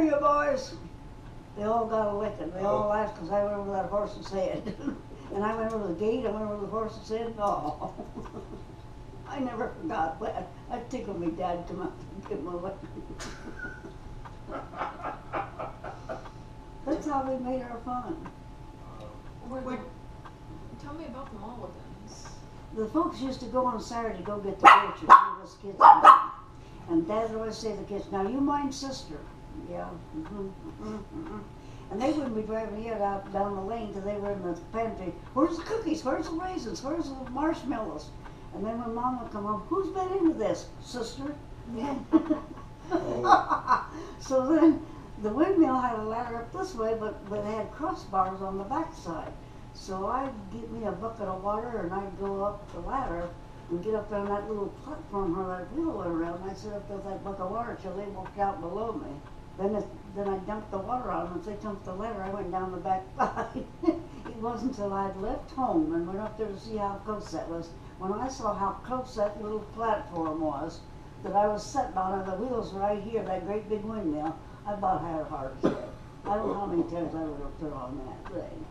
here, you boys. They all got a licking. They all laughed because I went over that horse's head. And I went over the gate, I went over the horse's head. Oh, I never forgot that. I tickled me dad come up and give him a lick. That's how we made our fun. Tell me about the Mulligans. The folks used to go on Saturday to go get the pictures with us kids. And Dad would always say to the kids, now you mind sister. Yeah. And they wouldn't be driving yet out down the lane till they were in the pantry. Where's the cookies? Where's the raisins? Where's the marshmallows? And then when Mom would come home, who's been into this, sister? So then the windmill had a ladder up this way, but it had crossbars on the backside. So I'd get me a bucket of water and I'd go up the ladder and get up on that little platform where that wheel went around. And I'd sit up there with that bucket of water till they walked out below me. Then I dumped the water on them. Once they dumped the ladder, I went down the back side. It wasn't until I'd left home and went up there to see how close that was. When I saw how close that little platform was, that I was sitting on it, the wheels right here, that great big windmill, I about had a heart attack. I don't know how many times I would have put on that thing.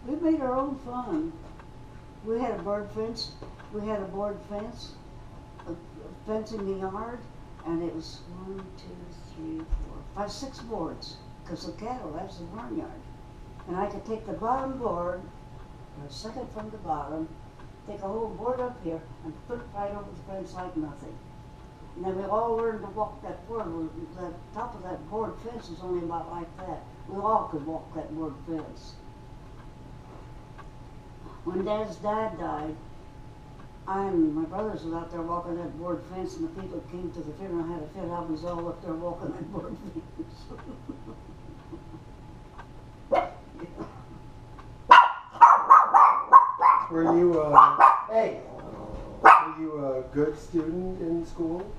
We made our own fun. We had a bird fence. We had a board fence, a fence in the yard, and it was 1, 2, 3, 4, 5, 6 boards, because the cattle, that's the barnyard. And I could take the bottom board, or second from the bottom, take a whole board up here, and put it right over the fence like nothing. And then we all learned to walk that board. The top of that board fence was only about like that. We all could walk that board fence. When Dad's dad died, I and my brothers was out there walking that board fence, and the people that came to the funeral had a fit. I was all up there walking that board fence. Were you a good student in school?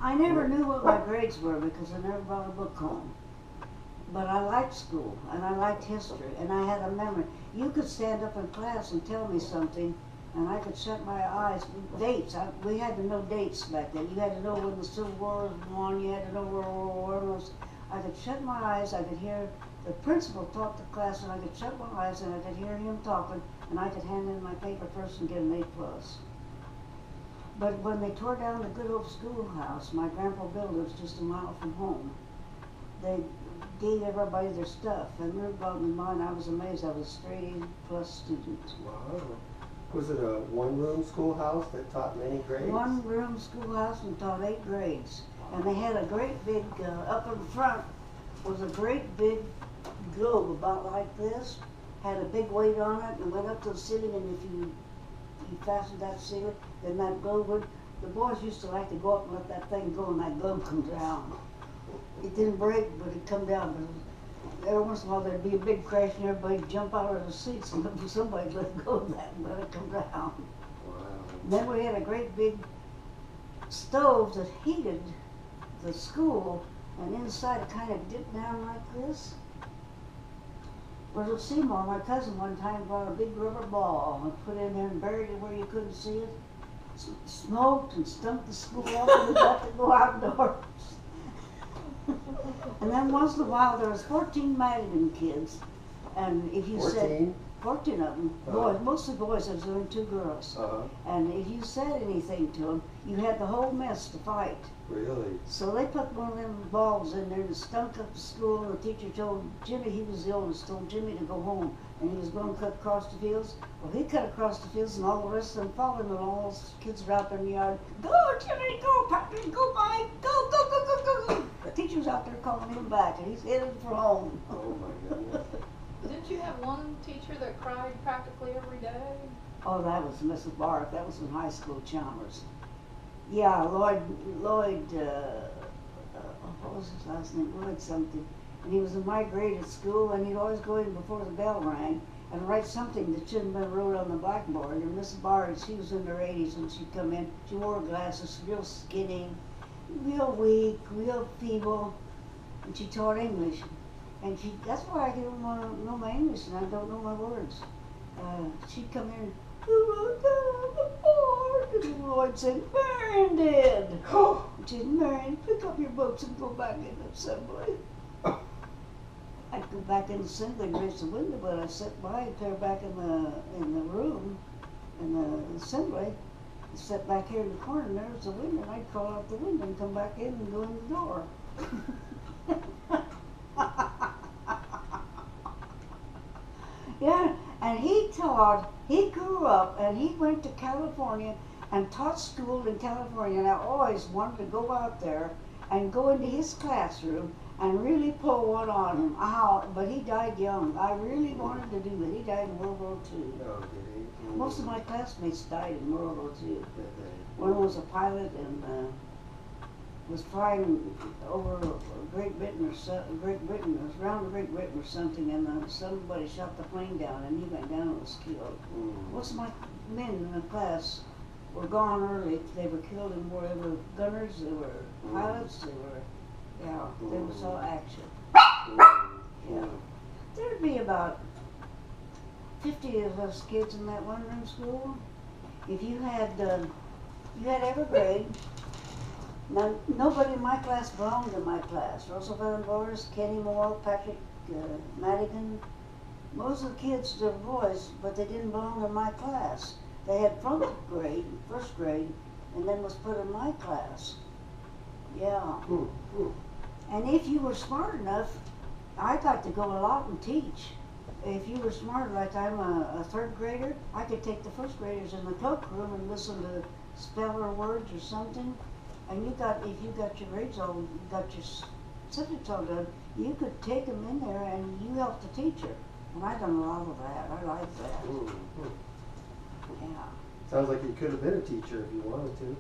I never knew what my grades were because I never brought a book home. But I liked school, and I liked history, and I had a memory. You could stand up in class and tell me something, and I could shut my eyes. Dates, we had to know dates back then. You had to know when the Civil War was won, you had to know where World War was. I could shut my eyes, I could hear the principal talk to class, and I could shut my eyes and I could hear him talking, and I could hand in my paper first and get an A+. But when they tore down the good old schoolhouse, my grandpa built it, was just a mile from home. They gave everybody their stuff, and we were about in mine. I was amazed. I was a straight A+ student. Wow. Was it a one-room schoolhouse that taught many grades? One-room schoolhouse and taught 8 grades. And they had a great big, up in front was a great big globe about like this, had a big weight on it, and went up to the ceiling, and if you fastened that ceiling, then that globe would, the boys used to like to go up and let that thing go, and that globe come down. It didn't break, but it come down. But every once in a while there'd be a big crash, and everybody'd jump out of the seats, and somebody let go of that and let it come down. Wow. And then we had a great big stove that heated the school, and inside it kind of dipped down like this. Whereas at Seymour, my cousin one time brought a big rubber ball and put it in there and buried it where you couldn't see it. Smoked and stunk the school up, and we got to go outdoors. And then once in a while there was 14 Madigan kids, and if you 14? said 14 of them, boys, mostly boys, there was only 2 girls. And if you said anything to them, you had the whole mess to fight. Really? So they put one of them balls in there and stunk up the school, and the teacher told Jimmy, he was the oldest, told Jimmy to go home, and he was going to cut across the fields. Well, he cut across the fields, and all the rest of them followed him, and all those kids were out there in the yard. Go, Jimmy, go, Patrick, go, Mike, go, go, go, go, go, go. The teacher's out there calling him back, and he's headed for home. Oh my goodness. Didn't you have one teacher that cried practically every day? Oh, that was Mrs. Barth. That was in high school, Chalmers. Yeah, Lloyd, what was his last name? Lloyd something. And he was in my grade at school, and he'd always go in before the bell rang and write something that shouldn't have been wrote on the blackboard. And Mrs. Barth, she was in her 80s when she'd come in. She wore glasses, real skinny, real weak, real feeble, and she taught English. And that's why I don't want to know my English, and I don't know my words. She'd come in, who wrote that on the board? Lloyd said, Marian did. She said, Marian, pick up your books and go back in assembly. I'd go back in assembly and raise the window, but I sat by her back in the room, in the assembly. I sat back here in the corner, and there was the window, and I'd crawl out the window and come back in and go in the door. Yeah, and he grew up and he went to California and taught school in California, and I always wanted to go out there and go into his classroom and really pull one on him. But he died young. I really wanted to do it. He died in World War II. Oh, did he? Most of my classmates died in World War II. Did they? One was a pilot and was flying over Great Britain around Great Britain or something, and somebody shot the plane down, and he went down and was killed. Most of my men in the class were gone early. They were killed in war. They were gunners, they were pilots, they was all action. Yeah. There'd be about 50 of us kids in that one-room school. If you had every grade. Now, nobody in my class belonged in my class. Russell Van Boris, Kenny Moore, Patrick Madigan. Most of the kids, they're boys, but they didn't belong in my class. They had first grade, and then was put in my class. Yeah. And if you were smart enough, I got to go a lot and teach. If you were smart, like I'm a third grader, I could take the first graders in the cloakroom and listen to speller words or something. And if you got your grades all, you got your subjects all done, you could take them in there and you helped the teacher. And I done a lot of that. I like that. Yeah. Sounds like you could have been a teacher if you wanted to.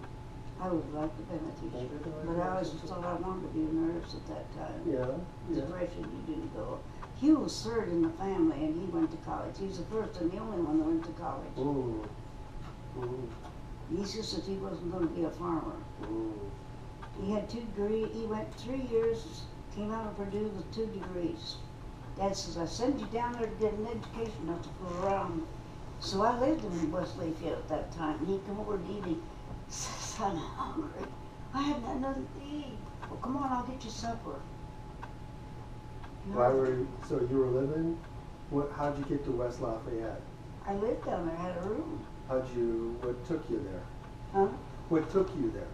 I would like to have been a teacher, but I always thought I wanted to be a nurse at that time. Yeah. As a freshman, you didn't go. Hugh was third in the family, and he went to college. He was the first and the only one that went to college. He insisted he wasn't going to be a farmer. He had 2 degrees. He went 3 years, came out of Purdue with 2 degrees. Dad says, I sent you down there to get an education, not to fool around. So I lived in West Lafayette at that time. And he'd come over to eat. He says, I'm hungry. I haven't had nothing to eat. Well, come on, I'll get you supper. So you were living? How'd you get to West Lafayette? I lived down there, had a room. What took you there? Huh? What took you there?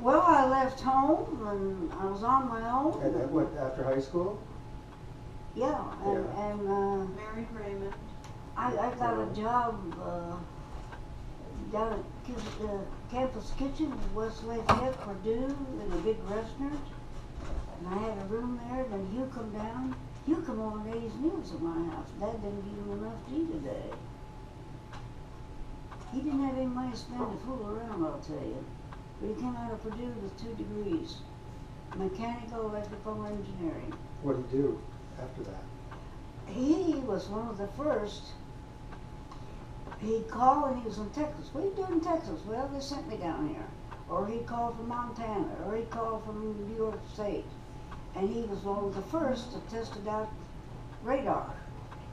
Well, I left home and I was on my own. And what, after high school? Yeah, and Married Raymond. I got a job down at the campus kitchen in West Lafayette, Purdue, in a big restaurant. And I had a room there, then you come down. You come over and ate his meals at my house. Dad didn't give him enough to eat today. He didn't have any money to spend to fool around, I'll tell you. But he came out of Purdue with 2 degrees. Mechanical, electrical engineering. What did he do after that? He was one of the first. He'd call when he was in Texas. What are you doing in Texas? Well, they sent me down here. Or he'd call from Montana, or he'd call from New York State. And he was one of the first that tested out radar.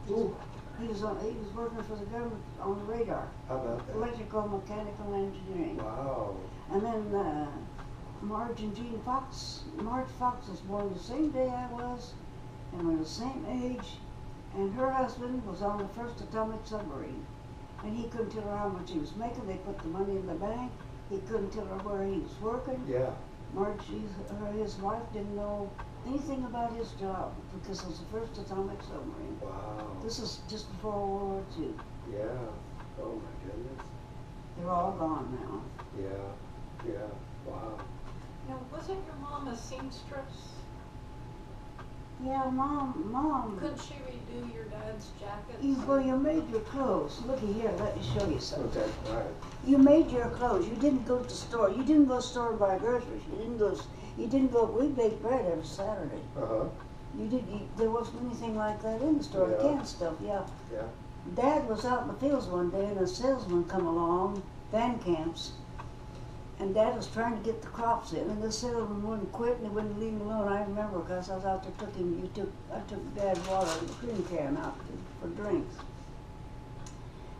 He was working for the government on the radar. How about that? Electrical, mechanical engineering. Wow. And then Marge and Jean Fox. Marge Fox was born the same day I was, and we're the same age. And her husband was on the first atomic submarine. And he couldn't tell her how much he was making. They put the money in the bank. He couldn't tell her where he was working. Yeah. Marge, his wife, didn't know anything about his job because it was the first atomic submarine. Wow. This is just before World War II. Yeah. Oh my goodness. They're all gone now. Yeah. Wow. Now, wasn't your mom a seamstress? Yeah, Mom. Couldn't she redo your dad's jackets? You made your clothes. Looky here, let me show you something. Okay. All right. You made your clothes. You didn't go to the store. You didn't go to the store and buy groceries. You didn't go. We baked bread every Saturday. There wasn't anything like that in the store. Yeah. Canned stuff. Yeah. Yeah. Dad was out in the fields one day, and a salesman come along, Van Camp's, and Dad was trying to get the crops in, and the salesman wouldn't quit, and he wouldn't leave him alone. I remember because I was out there I took Dad's water and the cream can out for drinks.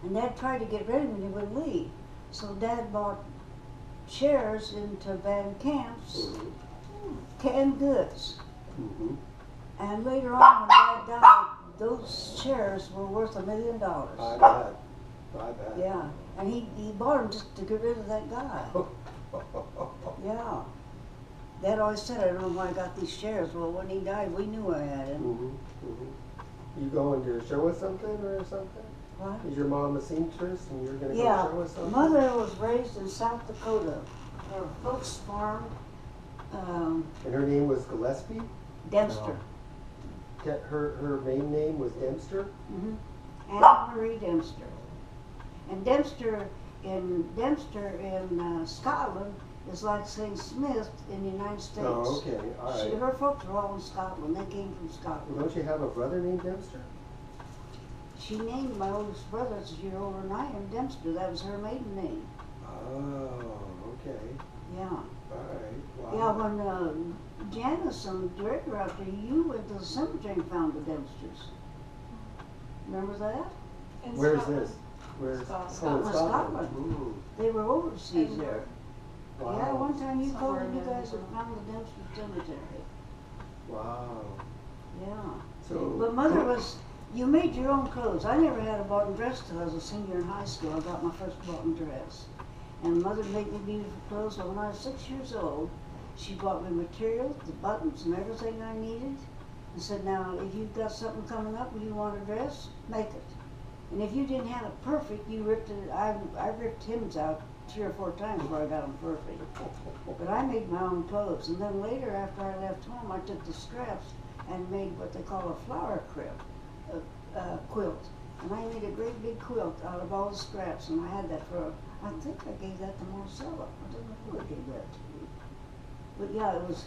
And Dad tried to get rid of him, and he wouldn't leave. So Dad bought shares into band camps, canned goods. Mm-hmm. And later on, when Dad died, those shares were worth $1 million. I bet. I bet. Yeah, and he bought them just to get rid of that guy. Yeah. Dad always said, I don't know why I got these shares. Well, when he died, we knew I had him. Mm-hmm. Mm-hmm. You going to show us something or something? What? Is your mom a seamstress and you're going to Yeah, go show us something? Mother was raised in South Dakota. Her folks farmed And her name was Gillespie? Dempster. Her main name was Dempster? Mm-hmm. Anna Marie Dempster. And Dempster in Scotland is like saying Smith in the United States. Oh, okay, all right. Her folks were all in Scotland. They came from Well, Scotland. don't you have a brother named Dempster? She named my oldest brother, that's a year older than I am, Dempster. That was her maiden name. Oh, okay. Yeah. All right. Yeah, Wow. when Janice and the director out there, you went to the cemetery and found the Dempsters. Remember that? In Where's Scotland. this? Where's Scotland. Oh, in Scotland. Mm. They were overseas Edinburgh. there. Wow. Yeah, one time you Somewhere told me you in guys had Edinburgh. found the Dempster cemetery. Wow. Yeah. So. But Mother was, you made your own clothes. I never had a boughten dress till I was a senior in high school. I got my first boughten dress. And Mother made me beautiful clothes. So when I was 6 years old, she bought me materials, the buttons and everything I needed. And said, now, if you've got something coming up and you want a dress, make it. And if you didn't have it perfect, you ripped it. I ripped hymns out 3 or 4 times before I got them perfect. But I made my own clothes. And then later, after I left home, I took the scraps and made what they call a flower quilt. And I made a great big quilt out of all the scraps. And I had that for, I think I gave that to Marcella. I don't know who I gave that to. But yeah, it was